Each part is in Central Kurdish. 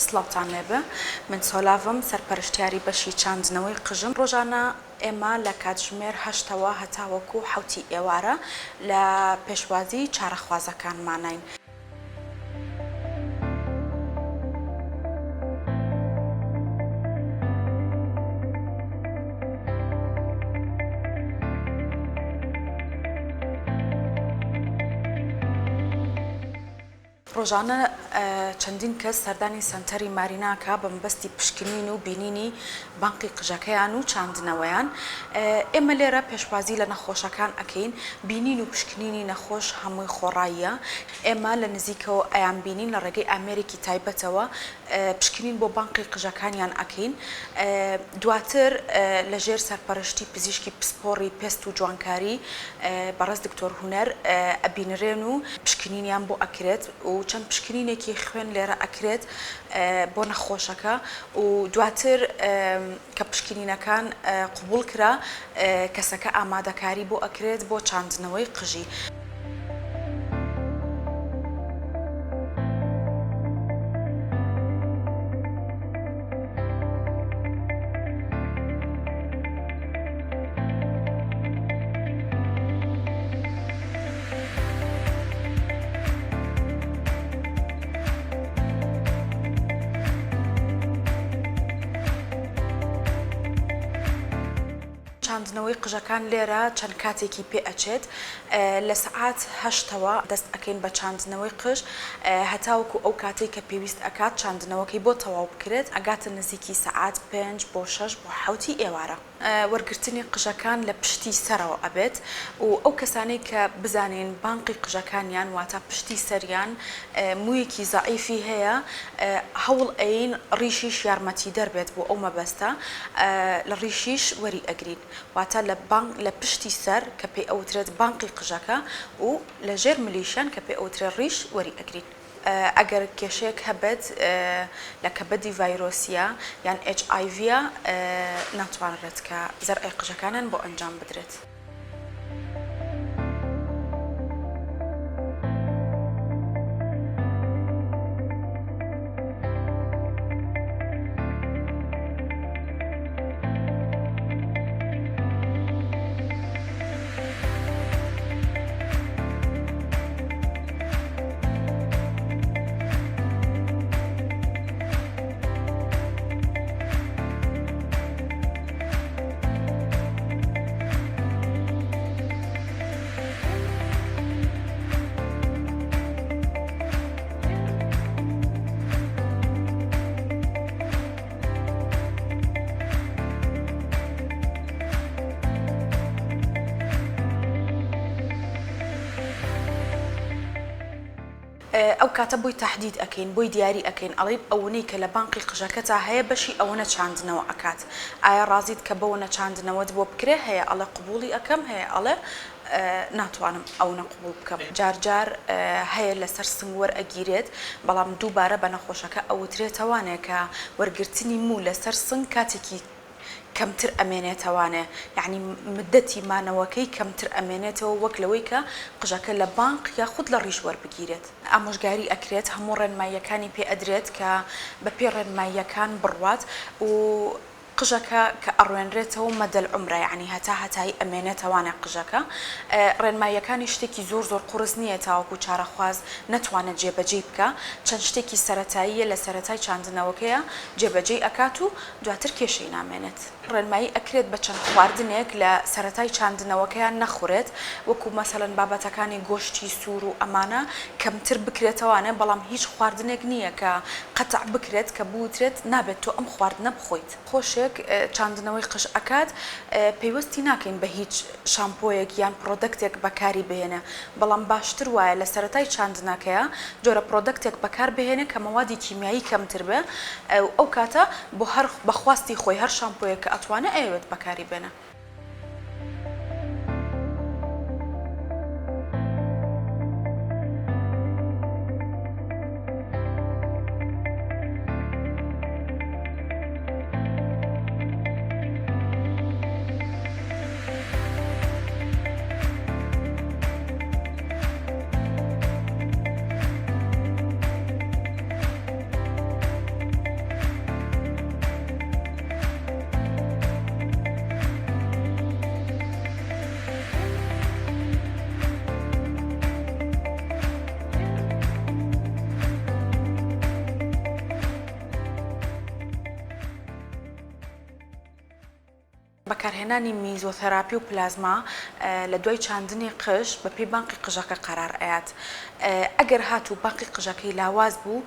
سڵاوتان لێبێ من سۆلاڤم سەرپەرشتیاری بەشی چاندنەوەی قژم ڕۆژانە ئێمە لە کاتژمێر هەشتەوە هەتاوەکو حوتی ئێوارە لە پێشوازی چارەخوازەکانمانین. ڕۆژانە چەندین کەس سەردانی سەنتەری ماریناکە بە مەبەستی پشکنین و بینینی بانقی قژەکەیان و چاندنەوەیان. ئێمە لێرە پێشوازی لە نەخۆشەکان ئەکەین، بینین و پشکنینی نەخۆش هەمووی خۆڕاییە. ئێمە لە نزیکەوە ئەیان بینین لە ڕێگەی ئامێرێکی تایبەتەوە پشکنین بۆ بانقی قژەکانیان ئەکەین. دواتر لەژێر سەرپەرشتی پزیشکی پسپۆڕی پێست و جوانکاری بەڕێز دکتۆر هونەر ئەبینرێن و پشکنینیان بۆ ئەکرێت و چەند پشکنینێکی خوێن لێرە ئەکرێت بۆ نەخۆشەکە و دواتر کە پشکنینەکان قبول کرا کەسەکە ئامادەکاری بۆ ئەکرێت بۆ چاندنەوەی قژی. چاندنەوەی قژەکان لێرە چەند کاتێکی پێ ئەچێت لە سەعات هەشتەوە دەست ئەکەین بە چاندنەوەی قژ هەتاوەکو ئەو کاتێک کە پێویست ئەکات چاندنەوەکەی بۆ تەواو بکرێت ئەگاتە نزیکی سەعات 5 بۆ 6 بۆ حوتی ئێوارە. وەرگرتنی قژەکان لە پشتی سەرەوە ئەبێت و ئەو کەسانەی کە بزانین بانقی قژەکانیان واتە پشتی سەریان موویەکی زەعیفی هەیە هەوڵ ئەین ڕیشیش یارمەتی دەربێت بۆ ئەو مەبەستە لە ڕیشیش وەری ئەگرین واتە لە پشتی سەر کە پێی ئەوترێت بانقی قژەکە و لە ژێر ملیشان کە پێی ئەوترێت ڕیش وەری ئەگرین. ئەگەر کێشەیەک هەبێت لە کەبەدی ڤایرۆسیە یان HIV ناتوانرێت کە زەرعی قژەکانیان بۆ ئەنجام بدرێت. ئەو کاتە بۆی تهدید ئەکەین بۆی دیاری ئەکەین ئەڵێ ئەوەی کە لە بانقی قژەکەتا هەیە بەشی ئەوەنە چاندنەوە ئەکات ئایا ڕازیت کە بەوەنە چاندنەوەت بۆ بکرێ هەیە ئەڵێ قبوڵی ئەەکەم هەیە ئەڵێ ناتوانم ئەو نەقبول بکەم. جارجار هەیە لەسەر سنگوەر ئەگیرێت بەڵام دووبارە بە نەخۆشەکە ئەوترێتەوانێ کە وەرگرتنی موو لەسەر سنگ کاتێکی کەمتر ئەمێنێتەوانێ یعنی مدەتی مانەوەکەی کەمتر ئەمێنێتەوە وەک لەوەی کە قژەکە لە بانق یا خود لە ڕیش وەربگیرێت. ئامۆژگاری ئەکرێت هەموو ڕێنماییەکانی پێ ئەدرێت کە بەپێ ڕێنماییەکان بڕوات و قژەکە کە ئەڕوێنرێتەوە مەدەل عمرە یعنی هەتایی ئەمێنێتەوانە قژەکە. ڕێنماییەکانی شتێکی زۆر قورس نییە تاوەکو چارەخواز نەتوانێت جێبەجێ بکە چەند شتێکی سەرەتاییە لە سەرەتای چاندنەوەکەیە جێبەجێ ئەکات و دواتر کێشەی نامێنێت. ڕێنمایی ئەکرێت بە چەند خواردنێک لە سەرەتای چاندنەوەکەیان نەخورێت وەکو مەسەڵەن بابەتەکانی گۆشتی سوور و ئەمانە کەمتر بکرێتەوانە بەڵام هیچ خواردنێک نییە کە قەتع بکرێت کە بوترێت نابێت تۆ ئەم خواردنە بخۆیت. خۆشێک چاندنەوەی قژ ئەکات پێویستی ناکەین بە هیچ شامپۆیەک یان پرۆدەکتێک بەکاری بهێنە بەڵام باشتر وایە لە سەرەتای چاندنەکەیە جۆرە پرۆدەکتێک بەکار بهێنە کە مەوادی کیمیایی کەمتر بێ ئەو کاتە بۆ هەر بەخواستی خۆی هەر شامپۆیەک کە ئەتوانێت ئەوێت بەکاری بێنە. بەکارهێنانی میزۆتەراپی و پلازما لە دوای چاندنی قژ بە پێی بانقی قژەکە قەرار ئەیات. ئەگەر هاتوو بانقی قژەکەی لاواز بوو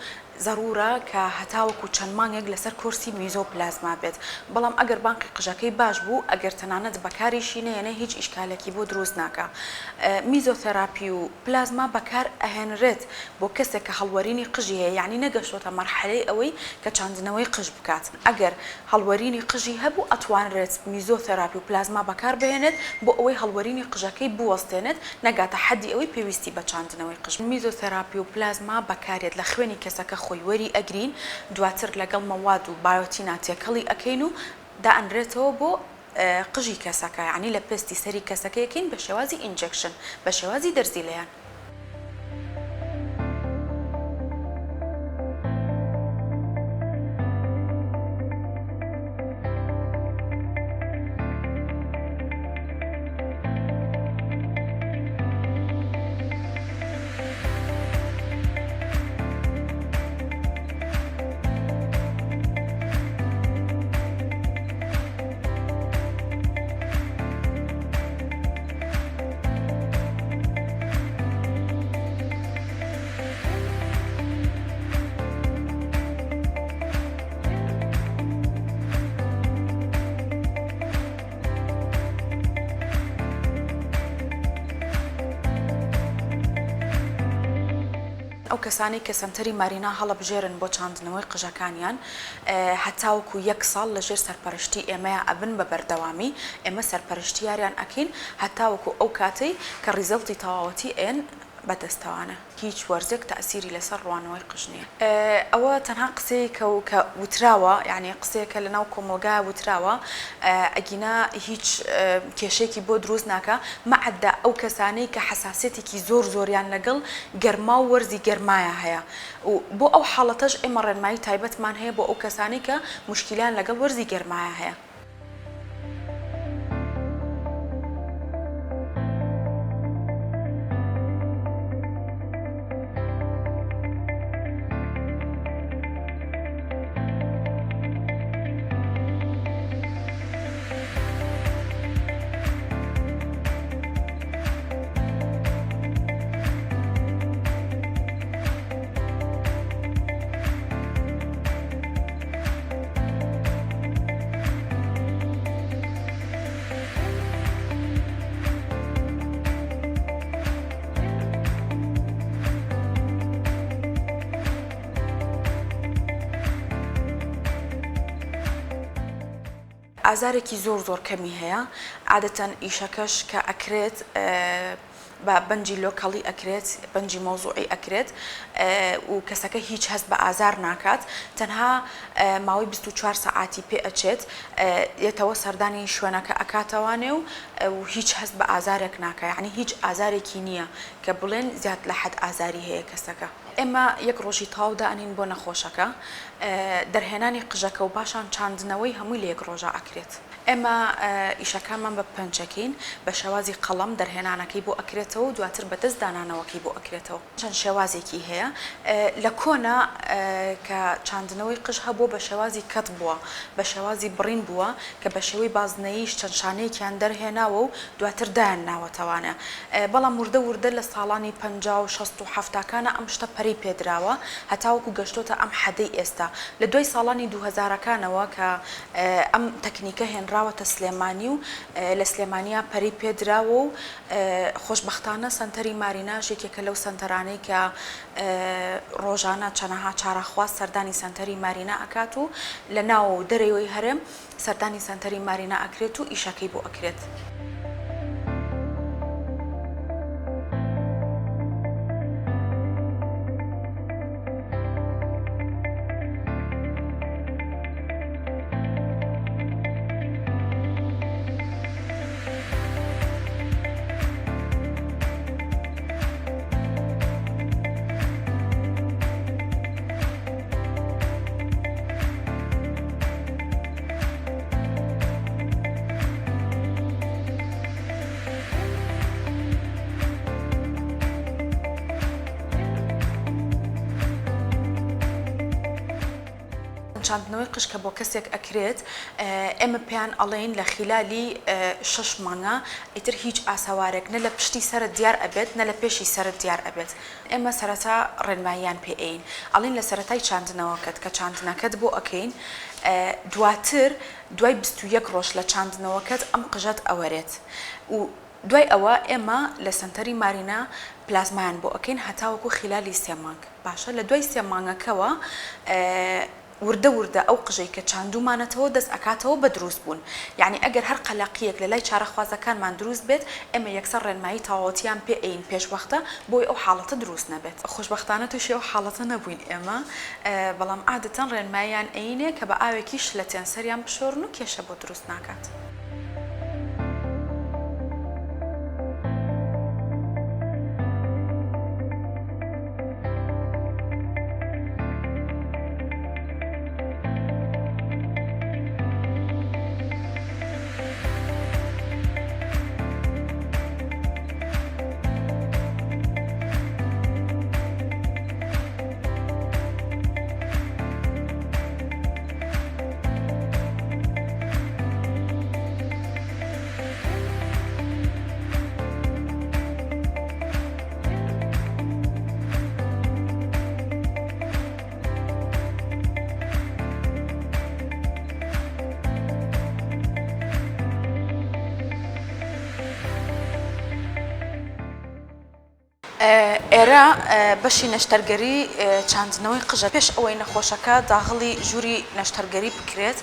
ضرورە کە هەتاوەکو چەند مانگێک لەسەر کورسی میزۆ پلازما بێت. بەڵام ئەگەر بانقی قژەکەی باش بوو ئەگەر تەنانەت بەکاریشی نەیەنە هیچ ئیشکالێکی بۆ دروست ناکە. میزۆتەراپی و پلازما بەکار ئەهێنرێت بۆ کەسێک کە هەڵوەرینی قژی هەیە، یعنی نەگەشتۆتە مەرحەلەی ئەوەی کە چاندنەوەی قژ بکات. ئەگەر هەڵوەرینی قژی هەبوو ئەتوانرێت میزۆتەراپی و پلازما بەکار بهێنێت بۆ ئەوەی هەڵوەرینی قژەکەی بوەستێنێت نەگاتە حەدی ئەوەی پێویستی بە چاندنەوەی قژ. میزۆتەراپی و پلازما بەکارێت لە خوێنی کەسەکە خۆی وەری ئەگرین، دواتر لەگەڵ مەواد و بایۆتینا تێکەڵی ئەکەین و دائەنرێتەوە بۆ قژی کەسەکە، یعنی لە پێستی سەری کەسەکەیەکەین بە شێوازی ئینجەکشن، بە شێوازی دەرزیلەیان. ئەو کەسانی کە سەنتەری مارینا هەڵەبژێرن بۆ چاندنەوەی قژەکانیان هەتاوەکو 1 ساڵ لەژێر سەرپەرشتی ئێمەیە ئەبن بە بەردەوامی، ئێمە سەرپەرشتیاریان ئەکەین هەتاوەکو ئەو کاتەی کە ریزەڵتی تەواوەتی ئێن بەدەستەوانە، هیچ وەرزێک تەئسیری لەسەر ڕوانەوەی قژ نییە. ئەوە تەنها قسەیەکە و کە وتراوە، یعنی قسەیەکە لەناو کۆمەلگایە وتراوە، ئەگینا هیچ کێشەیەکی بۆ دروست ناکە، مەعەدا ئەو کەسانەی کە حەساسیەتێکی زۆریان لەگەڵ گەرما و وەرزی گەرمایە هەیە. و بۆ ئەو حاڵەتەش ئێمە ڕێنمایی تایبەتمان هەیە بۆ ئەو کەسانی کە موشکیلیان لەگەڵ وەرزی گەرمایە هەیە. ئازارێکی زۆر کەمی هەیە، عادەتەن ئیشەکەش کە ئەکرێت بە بەنجی لۆکەڵی ئەکرێت، بەنجی مۆزوعی ئەکرێت و کەسەکە هیچ هەست بە ئازار ناکات، تەنها ماوەی 24 سەعاتی پێ ئەچێت، یەتەوە سەردانی شوێنەکە ئەکاتەوانێ و هیچ هەست بە ئازارێک ناکە، یعنی هیچ ئازارێکی نییە کە بڵێن زیاد لە حەد ئازاری هەیە کەسەکە. ئێمە 1 ڕۆژی تاو دائنین بۆ نەخۆشەکە، دەرهێنانی قژەکە و پاشان چاندنەوەی هەمووی لە 1 ڕۆژە ئەکرێت. ئێمە ئیشەکانمان بە پەنجەکەین، بە شێوازی قەڵەم دەرهێنانەکەی بۆ ئەکرێتەوە و دواتر بەدەست دانانەوەکەی بۆ ئەکرێتەوە. چەند شێوازێکی هەیە. لە کۆنا کە چاندنەوەی قژ هەبووە بە شێوازی کەت بووە، بە شێوازی بڕین بووە کە بە شێوەی بازنەییش چەند شانەیەکیان دەرهێناوە و دواتر دایان ناوەتەوانە. بەڵام وردە لە ساڵانی 50 و 60 و 70کانە ئەم شتە پەرەی پێدراوە هەتاوەکو گەشتۆتە ئەم حەدەی ئێستا. لە دوای ساڵانی 2000کانەوە کە ئەم تەکنیکە هێنراوەتە سلێمانی و لە سلێمانیا پەرەی پێدراوە و خۆشبەختانە سەنتەری ماریناژ یەکێکە لەو سەنتەرانەی کە ڕۆژانە چەنەها چارەخواست سەردانی سەنتەری مارینا ئەکات و لە ناو دەرەوەی هەرێم سەردانی سەنتەری مارینا ئەکرێت و ئیشەکەی بۆ ئەکرێت. چاندنەوەی قشکە بۆ کەسێک ئەکرێت ئێمە پێیان ئەڵێن لە خلالی 6 مانگە ئیتر هیچ ئاساوارێک نە لە پشتی سەرت دیار ئەبێت نە لە پێشی سەرت دیار ئەبێت. ئێمە سەرەتا ڕێنماییان پێئین ئەڵێن لە سەرەتای چاندنەوەکەت کە چاندنەکەت بۆ ئەەکەین دواتر دوای 21 ڕۆژ لە چاندنەوەکەت ئەم قژەت ئەوەرێت و دوای ئەوە ئێمە لە سنتەری مارینە پلازمایان بۆ ئەەکەین هەتاوەکو خلالی 3 مانگ. باشە لە دوای 3 مانگەکەوە وردە وردە ئەو قژەی کە چاندومانەتەوە دەست ئەکاتەوە بە دروست بوون. یعنی ئەگەر هەر قەلاقیەک لە لای چارەخوازەکانمان دروست بێت ئێمە یەکسەر ڕێنمایی تەواوەتیان پێئین پێشوەختە بۆی ئەو حاڵەتە دروست نەبێت. خۆشبەختانە تووشی ئەو حاڵەتە نەبووین ئێمە، بەڵام عادەتەن ڕێنماییان ئەینێ کە بە ئاوێکیش لە تێنسەریان بشۆرن و کێشە بۆ دروست ناکات. ئێرە بەشی نەشتەرگەری چاندنەوەی قژە پێش ئەوەی نەخۆشەکە داخڵی ژووری نەشتەرگەری بکرێت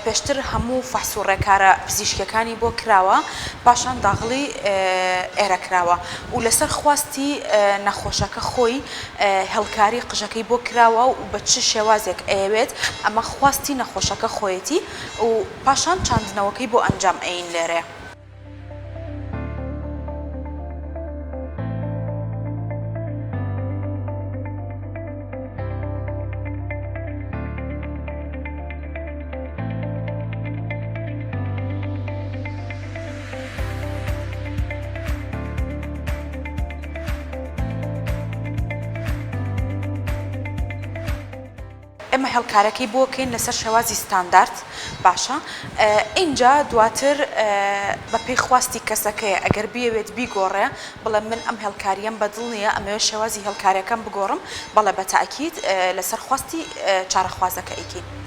پێشتر هەموو فەحس و ڕێکارە پزیشکیەکانی بۆ کراوە پاشان داخڵی ئێرە کراوە و لەسەر خواستی نەخۆشەکە خۆی هەڵکاری قژەکەی بۆ کراوە و بە چ شێوازێک ئەوێت ئەمە خواستی نەخۆشەکە خۆیەتی و پاشان چاندنەوەکەی بۆ ئەنجام ئەین لێرێ. ئێمە هەڵکارەکەی بۆکەین لەسەر شێوازی ستاندارد باشە. اینجا دواتر بە پێی خواستی کەسەکەیە ئەگەر بیەوێت بیگۆڕێ بڵێ من ئەم هەڵکاریەم بەدڵ نییە ئەمەوێت شێوازی هەڵکاریەکەم بگۆڕم بەڵێ بە تاکید لەسەر خواستی چارەخوازەکە ئەیکەین.